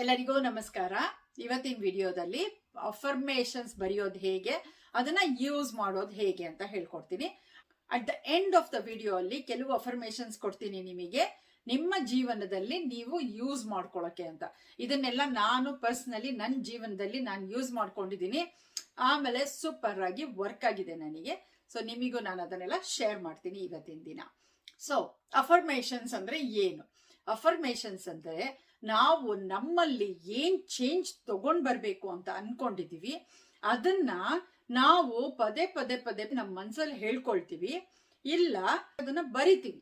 ಎಲ್ಲರಿಗೂ ನಮಸ್ಕಾರ. ಇವತ್ತಿನ ವಿಡಿಯೋದಲ್ಲಿ ಅಫರ್ಮೇಷನ್ಸ್ ಬರೆಯೋದು ಹೇಗೆ, ಅದನ್ನ ಯೂಸ್ ಮಾಡೋದು ಹೇಗೆ ಅಂತ ಹೇಳ್ಕೊಡ್ತೀನಿ. At the end of the video ಅಲ್ಲಿ ಕೆಲವು ಅಫರ್ಮೇಷನ್ಸ್ ಕೊಡ್ತೀನಿ ನಿಮಗೆ, ನಿಮ್ಮ ಜೀವನದಲ್ಲಿ ನೀವು ಯೂಸ್ ಮಾಡ್ಕೊಳ್ಳೋಕೆ ಅಂತ. ಇದನ್ನೆಲ್ಲ ನಾನು ಪರ್ಸನಲಿ ನನ್ನ ಜೀವನದಲ್ಲಿ ನಾನು ಯೂಸ್ ಮಾಡ್ಕೊಂಡಿದ್ದೀನಿ. ಆಮೇಲೆ ಸೂಪರ್ ಆಗಿ ವರ್ಕ್ ಆಗಿದೆ ನನಗೆ. ಸೊ ನಿಮಗೂ ನಾನು ಅದನ್ನೆಲ್ಲ ಶೇರ್ ಮಾಡ್ತೀನಿ ಇವತ್ತಿನ ದಿನ. ಸೊ ಅಫರ್ಮೇಷನ್ಸ್ ಅಂದ್ರೆ ಏನು? ಅಫರ್ಮೇಷನ್ಸ್ ಅಂದ್ರೆ ನಾವು ನಮ್ಮಲ್ಲಿ ಏನ್ ಚೇಂಜ್ ತಗೊಂಡ್ ಬರ್ಬೇಕು ಅಂತ ಅನ್ಕೊಂಡಿದೀವಿ, ಅದನ್ನ ನಾವು ಪದೇ ಪದೇ ಪದೇ ನಮ್ಮ ಮನ್ಸಲ್ಲಿ ಹೇಳ್ಕೊಳ್ತೀವಿ, ಇಲ್ಲ ಅದನ್ನ ಬರಿತೀವಿ.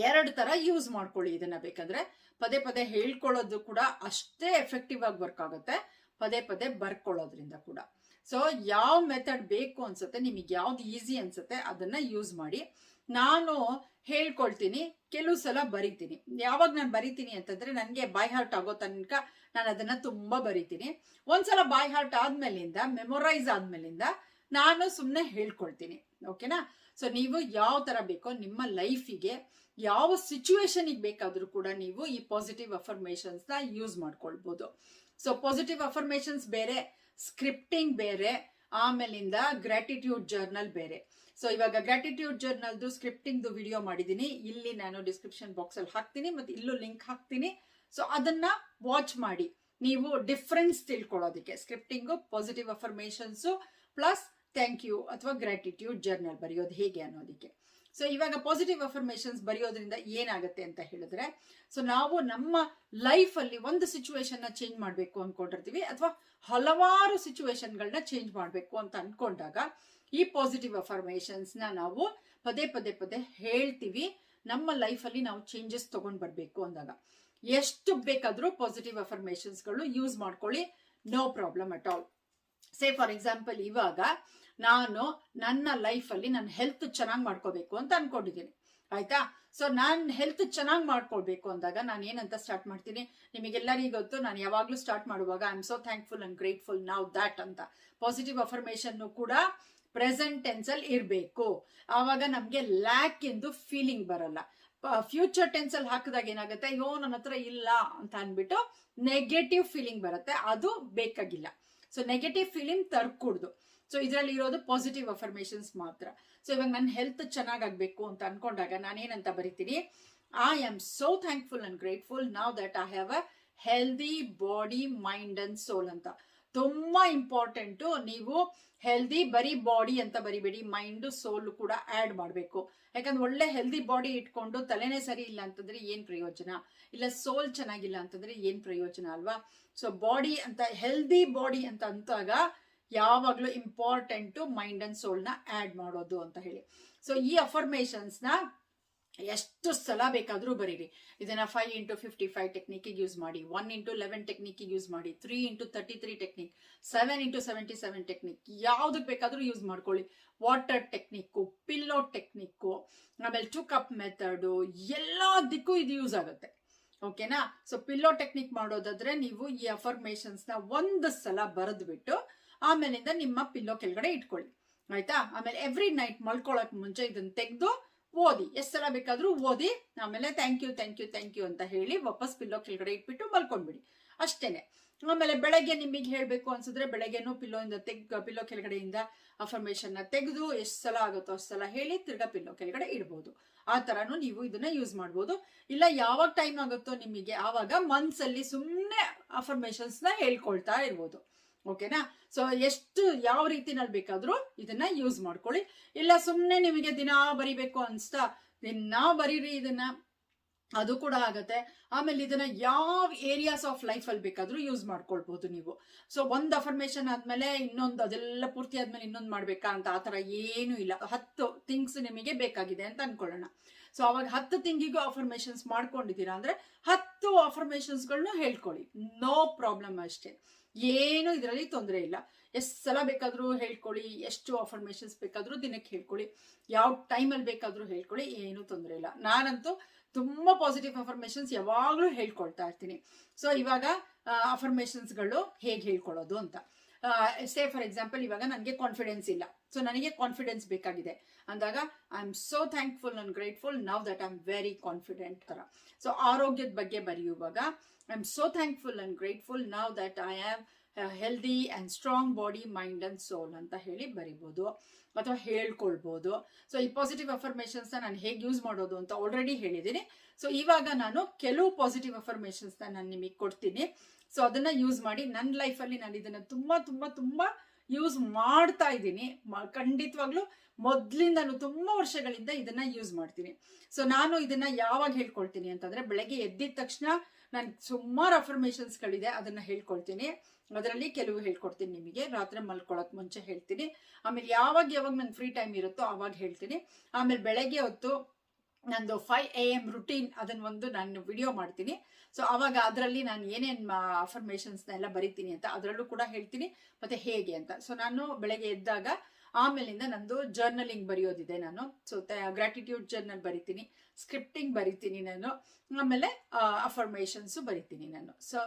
ಎರಡು ತರ ಯೂಸ್ ಮಾಡ್ಕೊಳ್ಳಿ ಇದನ್ನ. ಬೇಕಾದ್ರೆ ಪದೇ ಪದೇ ಹೇಳ್ಕೊಳ್ಳೋದು ಕೂಡ ಅಷ್ಟೇ ಎಫೆಕ್ಟಿವ್ ಆಗಿ ವರ್ಕ್ ಆಗುತ್ತೆ, ಪದೇ ಪದೇ ಬರ್ಕೊಳ್ಳೋದ್ರಿಂದ ಕೂಡ. ಸೊ ಯಾವ ಮೆಥಡ್ ಬೇಕು ಅನ್ಸುತ್ತೆ, ನಿಮಗೆ ಯಾವ್ದು ಈಸಿ ಅನ್ಸುತ್ತೆ ಅದನ್ನ ಯೂಸ್ ಮಾಡಿ. ನಾನು ಹೇಳ್ಕೊಳ್ತೀನಿ, ಕೆಲವು ಸಲ ಬರಿತೀನಿ. ಯಾವಾಗ ನಾನು ಬರಿತೀನಿ ಅಂತಂದ್ರೆ ನನಗೆ ಬೈ ಹಾರ್ಟ್ ಆಗೋ ತನಕ ನಾನು ಅದನ್ನ ತುಂಬಾ ಬರಿತೀನಿ. ಒಂದ್ಸಲ ಬೈ ಹಾರ್ಟ್ ಆದ್ಮೇಲಿಂದ, ಮೆಮೊರೈಸ್ ಆದ್ಮೇಲಿಂದ ನಾನು ಸುಮ್ಮನೆ ಹೇಳ್ಕೊಳ್ತೀನಿ. ಓಕೆನಾ? ಸೊ ನೀವು ಯಾವ ತರ ಬೇಕೋ ನಿಮ್ಮ ಲೈಫಿಗೆ, ಯಾವ ಸಿಚುವೇಶನ್ಗೆ ಬೇಕಾದ್ರೂ ಕೂಡ ನೀವು ಈ ಪಾಸಿಟಿವ್ ಅಫರ್ಮೇಷನ್ಸ್ ನ ಯೂಸ್ ಮಾಡ್ಕೊಳ್ಬಹುದು. ಸೊ ಪಾಸಿಟಿವ್ ಅಫರ್ಮೇಷನ್ಸ್ ಬೇರೆ, ಸ್ಕ್ರಿಪ್ಟಿಂಗ್ ಬೇರೆ, ಆಮೇಲಿಂದ ಗ್ರಾಟಿಟ್ಯೂಡ್ ಜರ್ನಲ್ ಬೇರೆ. ಸೊ ಇವಾಗ ಗ್ರಾಟಿಟ್ಯೂಡ್ ಜರ್ನಲ್ದು ಸ್ಕ್ರಿಪ್ಟಿಂಗ್ದು ವಿಡಿಯೋ ಮಾಡಿದ್ದೀನಿ, ಇಲ್ಲಿ ನಾನು ಡಿಸ್ಕ್ರಿಪ್ಷನ್ ಬಾಕ್ಸ್ ಅಲ್ಲಿ ಹಾಕ್ತೀನಿ, ಮತ್ತೆ ಇಲ್ಲೂ ಲಿಂಕ್ ಹಾಕ್ತೀನಿ. ಸೊ ಅದನ್ನ ವಾಚ್ ಮಾಡಿ ನೀವು ಡಿಫ್ರೆನ್ಸ್ ತಿಳ್ಕೊಳ್ಳೋದಕ್ಕೆ. Scripting, positive affirmations plus thank you ಅಥವಾ ಗ್ರಾಟಿಟ್ಯೂಡ್ ಜರ್ನಲ್ ಬರೆಯೋದು ಹೇಗೆ ಅನ್ನೋದಕ್ಕೆ. ಸೊ ಇವಾಗ ಪಾಸಿಟಿವ್ ಅಫರ್ಮೇಷನ್ಸ್ ಬರೆಯೋದ್ರಿಂದ ಏನಾಗುತ್ತೆ ಅಂತ ಹೇಳಿದ್ರೆ, ಸೊ ನಾವು ನಮ್ಮ ಲೈಫ್ ಅಲ್ಲಿ ಒಂದು ಸಿಚುವೇಶನ್ ನ ಚೇಂಜ್ ಮಾಡ್ಬೇಕು ಅನ್ಕೊಂಡಿರ್ತೀವಿ, ಅಥವಾ ಹಲವಾರು ಸಿಚುವೇಶನ್ಗಳನ್ನ ಚೇಂಜ್ ಮಾಡ್ಬೇಕು ಅಂತ ಅನ್ಕೊಂಡಾಗ ಈ ಪಾಸಿಟಿವ್ ಅಫರ್ಮೇಷನ್ಸ್ ನ ನಾವು ಪದೇ ಪದೇ ಪದೇ ಹೇಳ್ತೀವಿ. ನಮ್ಮ ಲೈಫ್ ಅಲ್ಲಿ ನಾವು ಚೇಂಜಸ್ ತಗೊಂಡ್ ಬರ್ಬೇಕು ಅಂದಾಗ ಎಷ್ಟು ಬೇಕಾದ್ರೂ ಪಾಸಿಟಿವ್ ಅಫರ್ಮೇಷನ್ಸ್ ಗಳು ಯೂಸ್ ಮಾಡ್ಕೊಳ್ಳಿ, no problem at all. Say for example, ಇವಾಗ ನಾನು ನನ್ನ ಲೈಫ್ ಅಲ್ಲಿ ನನ್ನ ಹೆಲ್ತ್ ಚೆನ್ನಾಗಿ ಮಾಡ್ಕೋಬೇಕು ಅಂತ ಅನ್ಕೊಂಡಿದ್ದೀನಿ, ಆಯ್ತಾ? ಸೊ ನಾನ್ ಹೆಲ್ತ್ ಚೆನ್ನಾಗಿ ಮಾಡ್ಕೊಳ್ಬೇಕು ಅಂದಾಗ ನಾನು ಏನಂತ ಸ್ಟಾರ್ಟ್ ಮಾಡ್ತೀನಿ, ನಿಮಗೆಲ್ಲರಿಗೂ ಗೊತ್ತು. ನಾನು ಯಾವಾಗ್ಲೂ ಸ್ಟಾರ್ಟ್ ಮಾಡುವಾಗ I am so thankful and grateful now that ಅಂತ. ಪಾಸಿಟಿವ್ ಅಫರ್ಮೇಷನ್ ಕೂಡ ಪ್ರೆಸೆಂಟ್ ಟೆನ್ಸ್ ಅಲ್ಲಿ ಇರಬೇಕು. ಆವಾಗ ನಮ್ಗೆ ಲ್ಯಾಕ್ ಎಂದು ಫೀಲಿಂಗ್ ಬರಲ್ಲ. ಫ್ಯೂಚರ್ ಟೆನ್ಸ್ ಅಲ್ಲಿ ಹಾಕಿದಾಗ ಏನಾಗುತ್ತೆ, ಅಯ್ಯೋ ನನ್ನ ಹತ್ರ ಇಲ್ಲ ಅಂತ ಅನ್ಬಿಟ್ಟು ನೆಗೆಟಿವ್ ಫೀಲಿಂಗ್ ಬರುತ್ತೆ. ಅದು ಬೇಕಾಗಿಲ್ಲ. ಸೊ ನೆಗೆಟಿವ್ ಫೀಲಿಂಗ್ ತರ್ಕೂಡ್ದು. ಸೊ ಇದರಲ್ಲಿ ಇರೋದು ಪಾಸಿಟಿವ್ ಅಫರ್ಮೇಷನ್ಸ್ ಮಾತ್ರ. ಸೊ ಇವಾಗ ನನ್ನ ಹೆಲ್ತ್ ಚೆನ್ನಾಗಾಗಬೇಕು ಅಂತ ಅನ್ಕೊಂಡಾಗ ನಾನೇನಂತ ಬರಿತೀನಿ, I am so thankful and grateful now that I have a healthy body, mind and soul ಅಂತ. ತುಂಬಾ ಇಂಪಾರ್ಟೆಂಟು. ನೀವು ಹೆಲ್ದಿ ಬರೀ ಬಾಡಿ ಅಂತ ಬರಿಬೇಡಿ, ಮೈಂಡ್ ಸೋಲ್ ಕೂಡ ಆಡ್ ಮಾಡಬೇಕು. ಯಾಕಂದ್ರೆ ಒಳ್ಳೆ ಹೆಲ್ದಿ ಬಾಡಿ ಇಟ್ಕೊಂಡು ತಲೆನೇ ಸರಿ ಇಲ್ಲ ಅಂತಂದ್ರೆ ಏನ್ ಪ್ರಯೋಜನ, ಇಲ್ಲ ಸೋಲ್ ಚೆನ್ನಾಗಿಲ್ಲ ಅಂತಂದ್ರೆ ಏನ್ ಪ್ರಯೋಜನ ಅಲ್ವಾ? ಸೊ ಬಾಡಿ ಅಂತ, ಹೆಲ್ದಿ ಬಾಡಿ ಅಂತ ಅಂತಾಗ ಯಾವಾಗ್ಲೂ ಇಂಪಾರ್ಟೆಂಟ್ ಮೈಂಡ್ ಅಂಡ್ ಸೋಲ್ ನ ಆಡ್ ಮಾಡೋದು ಅಂತ ಹೇಳಿ. ಸೊ ಈ ಅಫರ್ಮೇಷನ್ಸ್ ನ ಎಷ್ಟು ಸಲ ಬೇಕಾದ್ರೂ ಬರೀರಿ. ಇದನ್ನ 5x55 ಟೆಕ್ನಿಕ್ ಯೂಸ್ ಮಾಡಿ, 1x11 ಟೆಕ್ನಿಕ್ ಯೂಸ್ ಮಾಡಿ, 3x33 ಟೆಕ್ನಿಕ್, 7x77 ಟೆಕ್ನಿಕ್, ಯಾವ್ದಕ್ ಬೇಕಾದ್ರೂ ಯೂಸ್ ಮಾಡ್ಕೊಳ್ಳಿ. ವಾಟರ್ ಟೆಕ್ನಿಕ್, ಪಿಲ್ಲೋ ಟೆಕ್ನಿಕ್, ಆಮೇಲೆ 2 ಕಪ್ ಮೆಥಡ್, ಎಲ್ಲದಕ್ಕೂ ಇದು ಯೂಸ್ ಆಗುತ್ತೆ. ಓಕೆನಾ? ಸೊ ಪಿಲ್ಲೋ ಟೆಕ್ನಿಕ್ ಮಾಡೋದಾದ್ರೆ ನೀವು ಈ ಅಫರ್ಮೇಷನ್ಸ್ ನ ಒಂದು ಸಲ ಬರೆದ್ಬಿಟ್ಟು ಆಮೇಲಿಂದ ನಿಮ್ಮ ಪಿಲ್ಲೋ ಕೆಳಗಡೆ ಇಟ್ಕೊಳ್ಳಿ, ಆಯ್ತಾ? ಆಮೇಲೆ ಎವ್ರಿ ನೈಟ್ ಮಲ್ಕೊಳಕ್ ಮುಂಚೆ ಇದನ್ನ ತೆಗೆದು ಓದಿ, ಎಷ್ಟು ಸಲ ಬೇಕಾದ್ರೂ ಓದಿ. ಆಮೇಲೆ thank you thank you thank you ಅಂತ ಹೇಳಿ ವಾಪಸ್ ಪಿಲ್ಲೋ ಕೆಳಗಡೆ ಇಟ್ಬಿಟ್ಟು ಮಲ್ಕೊಂಡ್ಬಿಡಿ, ಅಷ್ಟೇನೆ. ಆಮೇಲೆ ಬೆಳಗ್ಗೆ ನಿಮಗೆ ಹೇಳ್ಬೇಕು ಅನ್ಸಿದ್ರೆ ಬೆಳಗ್ಗೆನೂ ಪಿಲ್ಲೋ ಕೆಳಗಡೆಯಿಂದ ಅಫರ್ಮೇಷನ್ ನ ತೆಗೆದು ಎಷ್ಟು ಸಲ ಆಗುತ್ತೋ ಅಷ್ಟು ಸಲ ಹೇಳಿ ತಿರ್ಗಾ ಪಿಲ್ಲೋ ಕೆಳಗಡೆ ಇಡ್ಬೋದು. ಆ ತರನು ನೀವು ಇದನ್ನ ಯೂಸ್ ಮಾಡ್ಬೋದು. ಇಲ್ಲ ಯಾವಾಗ ಟೈಮ್ ಆಗುತ್ತೋ ನಿಮಗೆ ಆವಾಗ ಮನ್ಸಲ್ಲಿ ಸುಮ್ಮನೆ ಅಫರ್ಮೇಷನ್ಸ್ ನ ಹೇಳ್ಕೊಳ್ತಾ ಇರ್ಬೋದು. ಓಕೆನಾ? ಸೊ ಎಷ್ಟು ಯಾವ ರೀತಿನಲ್ಲಿ ಬೇಕಾದ್ರೂ ಇದನ್ನ ಯೂಸ್ ಮಾಡ್ಕೊಳ್ಳಿ. ಇಲ್ಲ ಸುಮ್ಮನೆ ನಿಮಗೆ ದಿನಾ ಬರಿಬೇಕು ಅನ್ಸ್ತಾ ದಿನಾ ಬರೀರಿ ಇದನ್ನ, ಅದು ಕೂಡ ಆಗತ್ತೆ. ಆಮೇಲೆ ಇದನ್ನ ಯಾವ ಏರಿಯಾಸ್ ಆಫ್ ಲೈಫ್ ಅಲ್ಲಿ ಬೇಕಾದ್ರೂ ಯೂಸ್ ಮಾಡ್ಕೊಳ್ಬಹುದು ನೀವು. ಸೊ ಒಂದ್ ಅಫರ್ಮೇಷನ್ ಆದ್ಮೇಲೆ ಇನ್ನೊಂದು, ಅದೆಲ್ಲ ಪೂರ್ತಿ ಆದ್ಮೇಲೆ ಇನ್ನೊಂದು ಮಾಡ್ಬೇಕಾ ಅಂತ ಆತರ ಏನು ಇಲ್ಲ. 10 ಥಿಂಗ್ಸ್ ನಿಮಗೆ ಬೇಕಾಗಿದೆ ಅಂತ ಅನ್ಕೊಳ್ಳೋಣ. ಸೊ ಅವಾಗ 10 ಥಿಂಗಿಗೂ ಅಫರ್ಮೇಷನ್ಸ್ ಮಾಡ್ಕೊಂಡಿದ್ದೀರಾ ಅಂದ್ರೆ 10 ಅಫರ್ಮೇಷನ್ಸ್ ಗಳನ್ನ ಹೇಳ್ಕೊಳ್ಳಿ, ನೋ ಪ್ರಾಬ್ಲಮ್ ಅಷ್ಟೇ. ಏನು ಇದರಲ್ಲಿ ತೊಂದರೆ ಇಲ್ಲ. ಎಷ್ಟು ಸಲ ಬೇಕಾದ್ರೂ ಹೇಳ್ಕೊಳ್ಳಿ, ಎಷ್ಟು ಅಫರ್ಮೇಷನ್ಸ್ ಬೇಕಾದ್ರೂ ದಿನಕ್ಕೆ ಹೇಳ್ಕೊಳ್ಳಿ, ಯಾವ ಟೈಮಲ್ಲಿ ಬೇಕಾದ್ರೂ ಹೇಳ್ಕೊಳ್ಳಿ, ಏನು ತೊಂದರೆ ಇಲ್ಲ. ನಾನಂತೂ ತುಂಬಾ ಪಾಸಿಟಿವ್ ಅಫರ್ಮೇಷನ್ಸ್ ಯಾವಾಗ್ಲೂ ಹೇಳ್ಕೊಳ್ತಾ ಇರ್ತೀನಿ. ಸೊ ಇವಾಗ ಅಫರ್ಮೇಷನ್ಸ್ಗಳು ಹೇಗೆ ಹೇಳ್ಕೊಳ್ಳೋದು ಅಂತ. ಸೇ ಫಾರ್ ಎಕ್ಸಾಂಪಲ್, ಇವಾಗ ನನಗೆ ಕಾನ್ಫಿಡೆನ್ಸ್ ಇಲ್ಲ, ಸೊ ನನಗೆ ಕಾನ್ಫಿಡೆನ್ಸ್ ಬೇಕಾಗಿದೆ ಅಂದಾಗ I am so thankful and grateful now that I am very confident ತರ. ಸೊ ಆರೋಗ್ಯದ ಬಗ್ಗೆ ಬರೆಯುವಾಗ I am so thankful and grateful now that I am healthy and strong body, mind and soul ಅಂತ ಹೇಳಿ ಬರಿಬೋದು ಅಥವಾ ಹೇಳ್ಕೊಳ್ಬೋದು. ಸೊ ಈ positive ಅಫರ್ಮೇಷನ್ಸ್ನ ನಾನು ಹೇಗೆ ಯೂಸ್ ಮಾಡೋದು ಅಂತ ಆಲ್ರೆಡಿ ಹೇಳಿದ್ದೀನಿ. ಸೊ ಇವಾಗ ನಾನು ಕೆಲವು ಪಾಸಿಟಿವ್ ಅಫರ್ಮೇಷನ್ಸ್ನ ನಾನು ನಿಮಗೆ ಕೊಡ್ತೀನಿ. ಸೊ ಅದನ್ನ ಯೂಸ್ ಮಾಡಿ ನನ್ನ ಲೈಫಲ್ಲಿ ನಾನು ಇದನ್ನ ತುಂಬಾ ತುಂಬಾ ತುಂಬಾ ಯೂಸ್ ಮಾಡ್ತಾ ಇದ್ದೀನಿ. ಖಂಡಿತವಾಗ್ಲೂ ಮೊದಲಿಂದನೂ ತುಂಬಾ ವರ್ಷಗಳಿಂದ ಇದನ್ನ ಯೂಸ್ ಮಾಡ್ತೀನಿ. ಸೊ ನಾನು ಇದನ್ನ ಯಾವಾಗ ಹೇಳ್ಕೊಳ್ತೀನಿ ಅಂತಂದ್ರೆ, ಬೆಳಗ್ಗೆ ಎದ್ದಿದ ತಕ್ಷಣ ನಾನು ಸುಮಾರು ಅಫರ್ಮೇಷನ್ಸ್ಗಳಿದೆ, ಅದನ್ನ ಹೇಳ್ಕೊಳ್ತೀನಿ. ಅದರಲ್ಲಿ ಕೆಲವು ಹೇಳ್ಕೊಡ್ತೀನಿ ನಿಮಗೆ, ರಾತ್ರಿ ಮಲ್ಕೊಳಕ್ ಮುಂಚೆ ಹೇಳ್ತೀನಿ. ಆಮೇಲೆ ಯಾವಾಗ ನಂಗೆ ಫ್ರೀ ಟೈಮ್ ಇರುತ್ತೋ ಅವಾಗ ಹೇಳ್ತೀನಿ. ಆಮೇಲೆ ಬೆಳಗ್ಗೆ ಹೊತ್ತು ನಂದು 5 AM ರುಟೀನ್ ಅದನ್ನ ನಾನು ವಿಡಿಯೋ ಮಾಡ್ತೀನಿ. ಸೊ ಅವಾಗ ಅದರಲ್ಲಿ ನಾನು ಏನೇನು ಅಫರ್ಮೇಷನ್ಸ್ನ ಎಲ್ಲ ಬರಿತೀನಿ ಅಂತ ಅದರಲ್ಲೂ ಕೂಡ ಹೇಳ್ತೀನಿ, ಮತ್ತೆ ಹೇಗೆ ಅಂತ. ಸೊ ನಾನು ಬೆಳಗ್ಗೆ ಎದ್ದಾಗ ಆಮೇಲಿಂದ ನಂದು ಜರ್ನಲಿಂಗ್ ಬರೆಯೋದಿದೆ. ನಾನು ಸೊ ಗ್ರಾಟಿಟ್ಯೂಡ್ ಜರ್ನಲ್ ಬರಿತೀನಿ, ಸ್ಕ್ರಿಪ್ಟಿಂಗ್ ಬರಿತೀನಿ ನಾನು, ಆಮೇಲೆ ಅಫರ್ಮೇಷನ್ಸು ಬರಿತೀನಿ ನಾನು. ಸೊ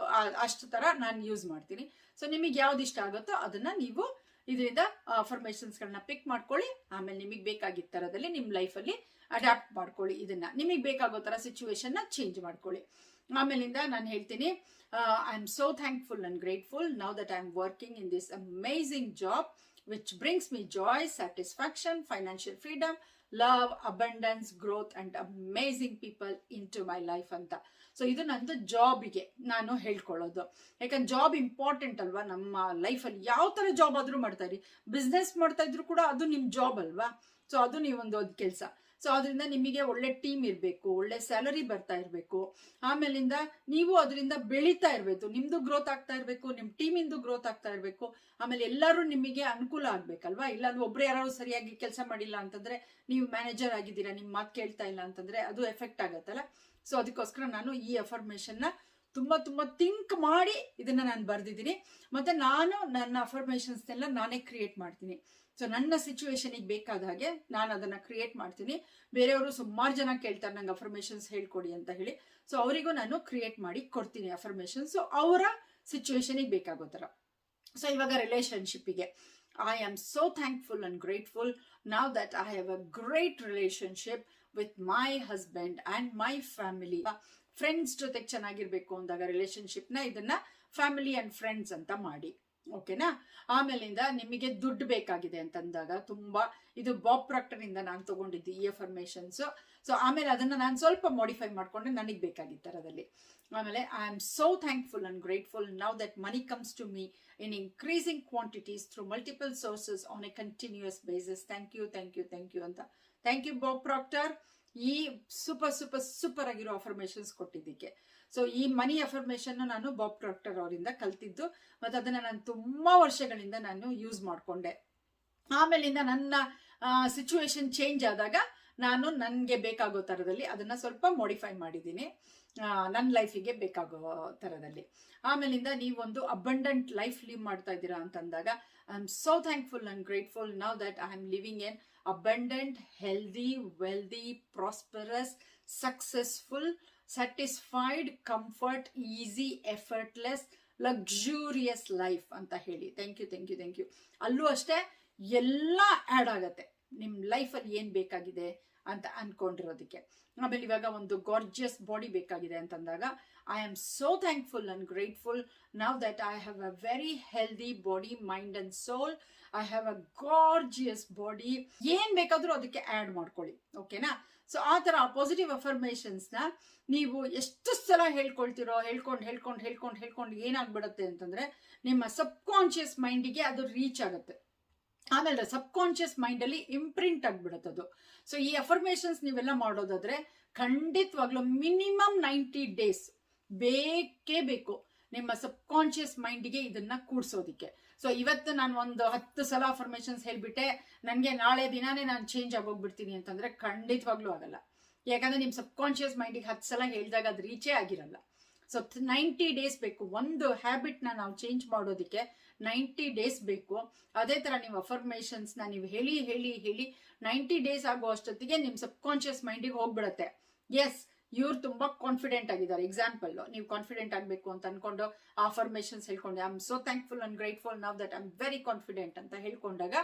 ಅಷ್ಟು ಥರ ನಾನು ಯೂಸ್ ಮಾಡ್ತೀನಿ. ಸೊ ನಿಮಗೆ ಯಾವ್ದು ಇಷ್ಟ ಆಗುತ್ತೋ ಅದನ್ನ ನೀವು ಇದರಿಂದ ಅಫರ್ಮೇಷನ್ಸ್ಗಳನ್ನ ಪಿಕ್ ಮಾಡ್ಕೊಳ್ಳಿ. ಆಮೇಲೆ ನಿಮಗೆ ಬೇಕಾಗಿದ್ದ ಥರದಲ್ಲಿ ನಿಮ್ಮ ಲೈಫಲ್ಲಿ ಅಡ್ಯಾಪ್ಟ್ ಮಾಡ್ಕೊಳ್ಳಿ. ಇದನ್ನ ನಿಮಗೆ ಬೇಕಾಗೋ ಥರ ಸಿಚುವೇಶನ್ನ ಚೇಂಜ್ ಮಾಡ್ಕೊಳ್ಳಿ. ಆಮೇಲಿಂದ ನಾನು ಹೇಳ್ತೀನಿ, I am so thankful and grateful now that I am working in this amazing job which brings me joy, satisfaction, financial freedom, love, abundance, growth and amazing people into my life ಅಂತ. So ಇದು ನಂದು ಜಾಬಿಗೆ ನಾನು ಹೇಳ್ಕೊಳ್ಳೋದು. ಯಾಕಂದ್ರೆ job important ಅಲ್ವಾ ನಮ್ಮ ಲೈಫಲ್ಲಿ. ಯಾವ ಥರ ಜಾಬ್ ಆದರೂ ಮಾಡ್ತಾ ಇರಿ, ಬಿಸ್ನೆಸ್ ಮಾಡ್ತಾ ಇದ್ರು ಕೂಡ ಅದು ನಿಮ್ಮ ಜಾಬ್ ಅಲ್ವಾ. ಸೊ ಅದು ನೀವೊಂದು ಕೆಲಸ. ಸೊ ಅದರಿಂದ ನಿಮಗೆ ಒಳ್ಳೆ ಟೀಮ್ ಇರಬೇಕು, ಒಳ್ಳೆ ಸ್ಯಾಲರಿ ಬರ್ತಾ ಇರಬೇಕು, ಆಮೇಲಿಂದ ನೀವು ಅದರಿಂದ ಬೆಳೀತಾ ಇರಬೇಕು, ನಿಮ್ದು ಗ್ರೋತ್ ಆಗ್ತಾ ಇರಬೇಕು, ನಿಮ್ಮ ಟೀಮಿಂದು ಗ್ರೋತ್ ಆಗ್ತಾ ಇರಬೇಕು. ಆಮೇಲೆ ಎಲ್ಲರೂ ನಿಮಗೆ ಅನುಕೂಲ ಆಗ್ಬೇಕಲ್ವಾ. ಇಲ್ಲಾಂದ್ರೆ ಒಬ್ರು ಯಾರು ಸರಿಯಾಗಿ ಕೆಲಸ ಮಾಡಿಲ್ಲ ಅಂತಂದ್ರೆ, ನೀವು ಮ್ಯಾನೇಜರ್ ಆಗಿದ್ದೀರಾ, ನಿಮ್ಮ ಮಾತು ಕೇಳ್ತಾ ಇಲ್ಲ ಅಂತಂದ್ರೆ ಅದು ಎಫೆಕ್ಟ್ ಆಗತ್ತಲ್ಲ. ಸೊ ಅದಕ್ಕೋಸ್ಕರ ನಾನು ಈ ಅಫರ್ಮೇಷನ್ನ ತುಂಬಾ ತುಂಬಾ ಥಿಂಕ್ ಮಾಡಿ ಇದನ್ನ ನಾನು ಬರ್ದಿದ್ದೀನಿ. ಮತ್ತೆ ನಾನು ನನ್ನ ಅಫರ್ಮೇಷನ್ಸ್ನೆಲ್ಲ ನಾನೇ ಕ್ರಿಯೇಟ್ ಮಾಡ್ತೀನಿ. ಸೊ ನನ್ನ ಸಿಚುವೇಶನಿಗೆ ಬೇಕಾದ ಹಾಗೆ ನಾನು ಅದನ್ನ ಕ್ರಿಯೇಟ್ ಮಾಡ್ತೀನಿ. ಬೇರೆಯವರು ಸುಮಾರು ಜನ ಕೇಳ್ತಾರೆ ನಂಗೆ ಅಫರ್ಮೇಷನ್ಸ್ ಹೇಳ್ಕೊಡಿ ಅಂತ ಹೇಳಿ. ಸೊ ಅವರಿಗೂ ನಾನು ಕ್ರಿಯೇಟ್ ಮಾಡಿ ಕೊಡ್ತೀನಿ ಅಫರ್ಮೇಷನ್ಸ್, ಅವರ ಸಿಚುವೇಶನಿಗೆ ಬೇಕಾಗೋ ಥರ. ಸೊ ಇವಾಗ ರಿಲೇಶನ್ಶಿಪ್ಪಿಗೆ, I am so thankful and grateful now that I have a great relationship with my husband and my family. Friends ಜೊತೆಗೆ ಚೆನ್ನಾಗಿರ್ಬೇಕು ಅಂದಾಗ ರಿಲೇಶನ್ಶಿಪ್ನ ಇದನ್ನ ಫ್ಯಾಮಿಲಿ ಆ್ಯಂಡ್ ಫ್ರೆಂಡ್ಸ್ ಅಂತ ಮಾಡಿ, ಓಕೆನಾ. ಆಮೇಲಿಂದ ನಿಮಗೆ ದುಡ್ಡು ಬೇಕಾಗಿದೆ ಅಂತಂದಾಗ, ತುಂಬಾ ಇದು ಬಾಬ್ ಪ್ರಾಕ್ಟರ್ ಇಂದ ನಾನು ತಗೊಂಡಿದ್ದು ಈ ಅಫರ್ಮೇಷನ್ಸ್. ಸೊ ಆಮೇಲೆ ಅದನ್ನ ನಾನು ಸ್ವಲ್ಪ ಮಾಡಿಫೈ ಮಾಡ್ಕೊಂಡೆ ನನಗೆ ಬೇಕಾಗಿದ್ದ ಥರದಲ್ಲಿ. ಆಮೇಲೆ I am so thankful and grateful now that money comes to me in increasing quantities through multiple sources on a continuous basis. Thank you thank you thank you ಅಂತ. ಥ್ಯಾಂಕ್ ಯು ಬಾಬ್ ಪ್ರಾಕ್ಟರ್ ಈ super super ಸೂಪರ್ ಆಗಿರೋ affirmations ಕೊಟ್ಟಿದ್ದಕ್ಕೆ. So ಈ money affirmation ನಾನು Bob Proctor ಅವರಿಂದ ಕಲ್ತಿದ್ದು, ಮತ್ತು ಅದನ್ನ ನಾನು ತುಂಬಾ ವರ್ಷಗಳಿಂದ ನಾನು ಯೂಸ್ ಮಾಡಿಕೊಂಡೆ. ಆಮೇಲಿಂದ ನನ್ನ ಸಿಚುವೇಶನ್ ಚೇಂಜ್ ಆದಾಗ ನಾನು ನನಗೆ ಬೇಕಾಗೋ ಥರದಲ್ಲಿ ಅದನ್ನ ಸ್ವಲ್ಪ ಮಾಡಿಫೈ ಮಾಡಿದ್ದೀನಿ, ನನ್ನ ಲೈಫಿಗೆ ಬೇಕಾಗೋ ಥರದಲ್ಲಿ. ಆಮೇಲಿಂದ ನೀವೊಂದು ಅಬಂಡೆಂಟ್ ಲೈಫ್ ಲೀವ್ ಮಾಡ್ತಾ ಇದ್ದೀರಾ ಅಂತಂದಾಗ, I am so thankful and grateful now that I am living N abundant, healthy, wealthy, prosperous, successful, satisfied, comfort, easy, effortless, luxurious life ಅಂತ ಹೇಳಿ. Thank you thank you thank you. ಅಲ್ಲೂ ಅಷ್ಟೇ ಎಲ್ಲ add ಆಗತ್ತೆ ನಿಮ್ಮ ಲೈಫಲ್ಲಿ ಏನು ಬೇಕಾಗಿದೆ ಅಂತ ಅನ್ಕೊಂಡಿರೋದಕ್ಕೆ. ಆಮೇಲೆ ಇವಾಗ ಒಂದು ಗಾರ್ಜಿಯಸ್ ಬಾಡಿ ಬೇಕಾಗಿದೆ ಅಂತಂದಾಗ, I am so thankful and grateful now that I have a very healthy body, mind and soul. I have a gorgeous body. ಏನ್ ಬೇಕಾದ್ರೂ ಅದಕ್ಕೆ ಆ್ಯಡ್ ಮಾಡ್ಕೊಳ್ಳಿ, ಓಕೆನಾ. ಸೊ ಆ ಥರ ಪಾಸಿಟಿವ್ ಅಫರ್ಮೇಷನ್ಸ್ನ ನೀವು ಎಷ್ಟು ಸಲ ಹೇಳ್ಕೊಳ್ತಿರೋ, ಹೇಳ್ಕೊಂಡು ಏನಾಗ್ಬಿಡುತ್ತೆ ಅಂತಂದ್ರೆ, ನಿಮ್ಮ ಸಬ್ ಕಾನ್ಶಿಯಸ್ ಮೈಂಡಿಗೆ ಅದು ರೀಚ್ ಆಗುತ್ತೆ. ಆಮೇಲೆ ಸಬ್ ಕಾನ್ಶಿಯಸ್ ಮೈಂಡಲ್ಲಿ ಇಂಪ್ರಿಂಟ್ ಆಗಿಬಿಡುತ್ತೆ ಅದು. ಸೊ ಈ ಅಫರ್ಮೇಷನ್ಸ್ ನೀವೆಲ್ಲ ಮಾಡೋದಾದ್ರೆ ಖಂಡಿತವಾಗ್ಲೂ ಮಿನಿಮಮ್ 90 days ಬೇಕೇ ಬೇಕು ನಿಮ್ಮ ಸಬ್ ಕಾನ್ಶಿಯಸ್ ಮೈಂಡಿಗೆ ಇದನ್ನ ಕೂಡ್ಸೋದಿಕ್ಕೆ. ಸೊ ಇವತ್ತು ನಾನು ಒಂದು 10 ಸಲ ಅಫರ್ಮೇಷನ್ಸ್ ಹೇಳ್ಬಿಟ್ಟೆ, ನನಗೆ ನಾಳೆ ದಿನಾನೇ ನಾನು ಚೇಂಜ್ ಆಗೋಗ್ಬಿಡ್ತೀನಿ ಅಂತಂದ್ರೆ ಖಂಡಿತವಾಗ್ಲೂ ಆಗಲ್ಲ. ಯಾಕಂದ್ರೆ ನಿಮ್ಮ ಸಬ್ ಕಾನ್ಶಿಯಸ್ ಮೈಂಡಿಗೆ 10 ಸಲ ಹೇಳಿದಾಗ ಅದು ರೀಚೇ ಆಗಿರಲ್ಲ. ಸೊ 90 days ಬೇಕು ಒಂದು ಹ್ಯಾಬಿಟ್ನ ನಾವು ಚೇಂಜ್ ಮಾಡೋದಕ್ಕೆ. 90 days ಬೇಕು. ಅದೇ ತರ ನೀವು ಅಫರ್ಮೇಷನ್ಸ್ನ ನೀವು ಹೇಳಿ 90 days ಆಗೋ ಅಷ್ಟೊತ್ತಿಗೆ ನಿಮ್ಮ ಸಬ್ ಕಾನ್ಶಿಯಸ್ ಮೈಂಡಿಗೆ ಹೋಗ್ಬಿಡತ್ತೆ. ಎಸ್, ಇವ್ರು ತುಂಬಾ ಕಾನ್ಫಿಡೆಂಟ್ ಆಗಿದ್ದಾರೆ. ಎಕ್ಸಾಂಪಲ್, ನೀವು ಕಾನ್ಫಿಡೆಂಟ್ ಆಗಬೇಕು ಅಂತ ಅನ್ಕೊಂಡು ಅಫರ್ಮೇಷನ್ಸ್ ಹೇಳ್ಕೊಂಡೆ, I am so thankful and grateful now that I am very confident ಅಂತ ಹೇಳ್ಕೊಂಡಾಗ,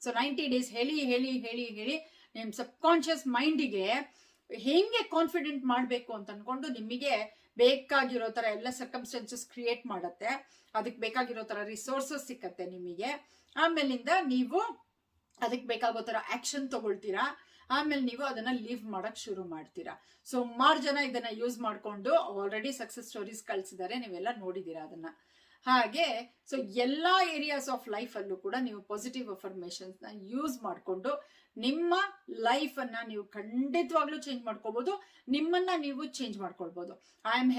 ಸೊ 90 days ಹೇಳಿ ನಿಮ್ಮ ಸಬ್ ಕಾನ್ಶಿಯಸ್ ಮೈಂಡಿಗೆ ಹೆಂಗೆ ಕಾನ್ಫಿಡೆಂಟ್ ಮಾಡಬೇಕು ಅಂತ ಅನ್ಕೊಂಡು ನಿಮಗೆ ಬೇಕಾಗಿರೋ ತರ ಎಲ್ಲ ಸರ್ಕಮ್ಸ್ಟೆನ್ಸಸ್ ಕ್ರಿಯೇಟ್ ಮಾಡತ್ತೆ, ಅದಕ್ಕೆ ಬೇಕಾಗಿರೋ ತರ ರಿಸೋರ್ಸಸ್ ಸಿಕ್ಕತ್ತೆ ನಿಮಗೆ. ಆಮೇಲಿಂದ ನೀವು ಅದಕ್ಕೆ ಬೇಕಾಗೋ ತರ ಆಕ್ಷನ್ ತಗೊಳ್ತೀರಾ. ಆಮೇಲೆ ನೀವು ಅದನ್ನ ಲೀವ್ ಮಾಡಕ್ ಶುರು ಮಾಡ್ತೀರಾ. ಸುಮಾರು ಜನ ಇದನ್ನ ಯೂಸ್ ಮಾಡ್ಕೊಂಡು ಆಲ್ರೆಡಿ ಸಕ್ಸಸ್ ಸ್ಟೋರೀಸ್ ಕಳ್ಸಿದ್ದಾರೆ, ನೀವೆಲ್ಲ ನೋಡಿದೀರಾ ಅದನ್ನ. ಹಾಗೆ ಎಲ್ಲಾ ಏರಿಯಾಸ್ ಆಫ್ ಲೈಫ್ ಅಲ್ಲೂ ಕೂಡ ನೀವು ಪಾಸಿಟಿವ್ ಅಫರ್ಮೇಷನ್ಸ್ ನ ಯೂಸ್ ಮಾಡಿಕೊಂಡು ನಿಮ್ಮ ಲೈಫ್ ಅನ್ನ ನೀವು ಖಂಡಿತವಾಗ್ಲೂ ಚೇಂಜ್ ಮಾಡ್ಕೋಬಹುದು, ನಿಮ್ಮನ್ನ ನೀವು ಚೇಂಜ್ ಮಾಡ್ಕೊಳ್ಬಹುದು. ಐ ಆಮ್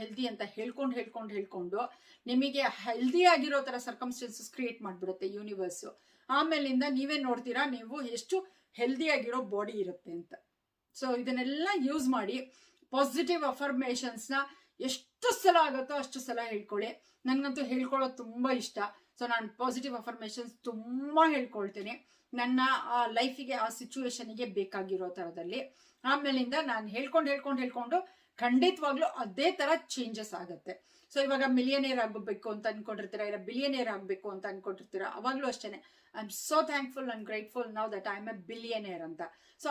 ಹೆಲ್ದಿ ಅಂತ ಹೇಳ್ಕೊಂಡು ನಿಮಗೆ ಹೆಲ್ದಿ ಆಗಿರೋ ತರ ಸರ್ಕಮ್ಸ್ಟೆನ್ಸಸ್ ಕ್ರಿಯೇಟ್ ಮಾಡ್ಬಿಡುತ್ತೆ ಯೂನಿವರ್ಸ್. ಆಮೇಲಿಂದ ನೀವೇ ನೋಡ್ತೀರಾ ನೀವು ಎಷ್ಟು ಹೆಲ್ದಿ ಆಗಿರೋ ಬಾಡಿ ಇರುತ್ತೆ ಅಂತ. ಇದನ್ನೆಲ್ಲ ಯೂಸ್ ಮಾಡಿ ಪಾಸಿಟಿವ್ ಅಫರ್ಮೇಷನ್ಸ್ ನ ಎಷ್ಟು ಸಲ ಆಗುತ್ತೋ ಅಷ್ಟು ಸಲ ಹೇಳ್ಕೊಳ್ಳಿ. ನನಗಂತೂ ಹೇಳ್ಕೊಳ್ಳೋದು ತುಂಬಾ ಇಷ್ಟ. ನಾನು ಪಾಸಿಟಿವ್ ಅಫರ್ಮೇಷನ್ಸ್ ತುಂಬಾ ಹೇಳ್ಕೊಳ್ತೀನಿ ನನ್ನ ಲೈಫಿಗೆ, ಆ ಸಿಚುವೇಶನ್ಗೆ ಬೇಕಾಗಿರೋ ತರದಲ್ಲಿ. ಆಮೇಲಿಂದ ನಾನು ಹೇಳ್ಕೊಂಡು ಖಂಡಿತವಾಗ್ಲೂ ಅದೇ ತರ ಚೇಂಜಸ್ ಆಗತ್ತೆ. ಇವಾಗ ಮಿಲಿಯನೇರ್ ಆಗಬೇಕು ಅಂತ ಅನ್ಕೊಂಡಿರ್ತೀರಾ, ಇಲ್ಲ ಬಿಲಿಯನೇರ್ ಆಗಬೇಕು ಅಂತ ಅನ್ಕೊಂಡಿರ್ತೀರಾ, ಅವಾಗ್ಲೂ ಅಷ್ಟೇನೆ I am so thankful and grateful now that I am A billionaire ಅಂತ.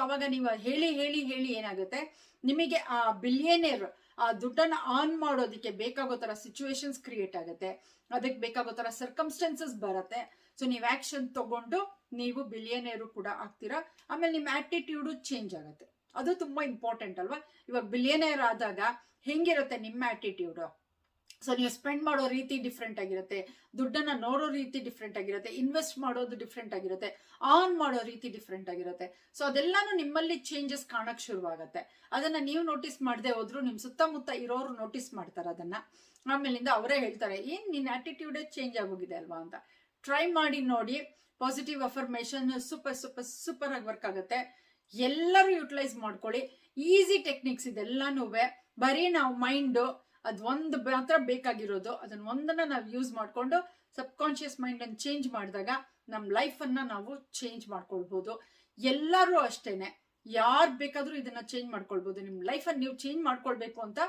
ಅವಾಗ ನೀವು ಹೇಳಿ ಏನಾಗುತ್ತೆ, ನಿಮಗೆ ಆ ಬಿಲಿಯನೇರ್ ಆ ದುಡ್ಡನ್ನ ಆನ್ ಮಾಡೋದಕ್ಕೆ ಬೇಕಾಗೋ ತರ ಸಿಚುವೇಶನ್ಸ್ ಕ್ರಿಯೇಟ್ ಆಗುತ್ತೆ, ಅದಕ್ಕೆ ಬೇಕಾಗೋ ತರ ಸರ್ಕಮ್ಸ್ಟೆನ್ಸಸ್ ಬರುತ್ತೆ. ನೀವು ಆಕ್ಷನ್ ತಗೊಂಡು ನೀವು ಬಿಲಿಯನೇರು ಕೂಡ ಆಗ್ತೀರಾ. ಆಮೇಲೆ ನಿಮ್ಮ ಆಟಿಟ್ಯೂಡ್ ಚೇಂಜ್ ಆಗುತ್ತೆ, ಅದು ತುಂಬಾ ಇಂಪಾರ್ಟೆಂಟ್ ಅಲ್ವಾ. ಇವಾಗ ಬಿಲಿಯನೇರ್ ಆದಾಗ ಹೆಂಗಿರುತ್ತೆ ನಿಮ್ಮ ಆಟಿಟ್ಯೂಡ್? ನೀವು ಸ್ಪೆಂಡ್ ಮಾಡೋ ರೀತಿ ಡಿಫ್ರೆಂಟ್ ಆಗಿರುತ್ತೆ, ದುಡ್ಡನ್ನ ನೋಡೋ ರೀತಿ ಡಿಫ್ರೆಂಟ್ ಆಗಿರುತ್ತೆ, ಇನ್ವೆಸ್ಟ್ ಮಾಡೋದು ಡಿಫ್ರೆಂಟ್ ಆಗಿರುತ್ತೆ, ಆನ್ ಮಾಡೋ ರೀತಿ ಡಿಫ್ರೆಂಟ್ ಆಗಿರುತ್ತೆ. ಅದೆಲ್ಲಾನು ನಿಮ್ಮಲ್ಲಿ ಚೇಂಜಸ್ ಕಾಣಕ್ ಶುರುವಾಗತ್ತೆ. ಅದನ್ನ ನೀವು ನೋಟಿಸ್ ಮಾಡದೆ ಹೋದ್ರು ನಿಮ್ ಸುತ್ತಮುತ್ತ ಇರೋರು ನೋಟಿಸ್ ಮಾಡ್ತಾರೆ ಅದನ್ನ. ಆಮೇಲಿಂದ ಅವರೇ ಹೇಳ್ತಾರೆ, ಏನ್ ನಿನ್ನ ಆಟಿಟ್ಯೂಡೇ ಚೇಂಜ್ ಆಗೋಗಿದೆ ಅಲ್ವಾ ಅಂತ. ಟ್ರೈ ಮಾಡಿ ನೋಡಿ. ಪಾಸಿಟಿವ್ ಅಫರ್ಮೇಷನ್ ಸೂಪರ್ ಆಗಿ ವರ್ಕ್ ಆಗುತ್ತೆ. ಎಲ್ಲರೂ ಯುಟಿಲೈಸ್ ಮಾಡ್ಕೊಳ್ಳಿ. ಈಸಿ ಟೆಕ್ನಿಕ್ಸ್ ಇದೆಲ್ಲಾನು. ಬರೀ ನಾವು ಮೈಂಡ್ ಅದೊಂದು ಮಾತ್ರ ಬೇಕಾಗಿರೋದು, ಅದನ್ನ ಒಂದನ್ನ ನಾವು ಯೂಸ್ ಮಾಡ್ಕೊಂಡು ಸಬ್ ಕಾನ್ಶಿಯಸ್ ಮೈಂಡ್ ಅನ್ನು ಚೇಂಜ್ ಮಾಡಿದಾಗ ನಮ್ಮ ಲೈಫ್ ಅನ್ನ ನಾವು ಚೇಂಜ್ ಮಾಡ್ಕೊಳ್ಬಹುದು. ಎಲ್ಲರೂ ಅಷ್ಟೇನೆ, ಯಾರು ಬೇಕಾದ್ರೂ ಇದನ್ನ ಚೇಂಜ್ ಮಾಡ್ಕೊಳ್ಬಹುದು. ನಿಮ್ ಲೈಫ್ ಅನ್ನು ನೀವು ಚೇಂಜ್ ಮಾಡ್ಕೊಳ್ಬೇಕು ಅಂತ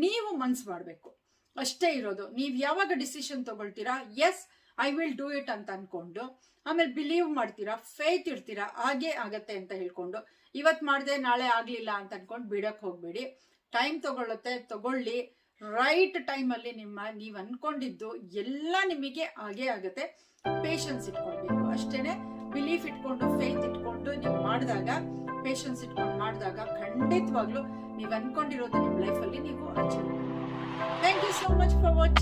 ನೀವು ಮನ್ಸು ಮಾಡ್ಬೇಕು, ಅಷ್ಟೇ ಇರೋದು. ನೀವ್ ಯಾವಾಗ ಡಿಸಿಷನ್ ತಗೊಳ್ತೀರಾ, yes I will do it ಅಂತ ಅನ್ಕೊಂಡು, ಆಮೇಲೆ ಬಿಲೀವ್ ಮಾಡ್ತೀರಾ, ಫೇತ್ ಇಡ್ತೀರಾ, ಹಾಗೆ ಆಗತ್ತೆ ಅಂತ ಹೇಳ್ಕೊಂಡು, ಇವತ್ ಮಾಡ್ದೆ ನಾಳೆ ಆಗ್ಲಿಲ್ಲ ಅಂತ ಅನ್ಕೊಂಡು ಬಿಡಕ್ ಹೋಗ್ಬೇಡಿ. ಟೈಮ್ ತಗೊಳ್ಳಿ. ರೈಟ್ ಟೈಮ್ ಅಲ್ಲಿ ನೀವ್ ಅನ್ಕೊಂಡಿದ್ದು ಎಲ್ಲ ನಿಮಗೆ ಹಾಗೆ ಆಗತ್ತೆ. ಪೇಷನ್ಸ್ ಇಟ್ಕೊಳ್ಬೇಕು ಅಷ್ಟೇನೆ. ಬಿಲೀಫ್ ಇಟ್ಕೊಂಡು, ಫೇತ್ ಇಟ್ಕೊಂಡು ನೀವು ಮಾಡಿದಾಗ, ಪೇಷನ್ಸ್ ಇಟ್ಕೊಂಡು ಮಾಡಿದಾಗ ಖಂಡಿತವಾಗ್ಲೂ ನೀವ್ ಅನ್ಕೊಂಡಿರೋದು ನಿಮ್ ಲೈಫ್ ಅಲ್ಲಿ ನೀವು achieve. Thank you so much for watching.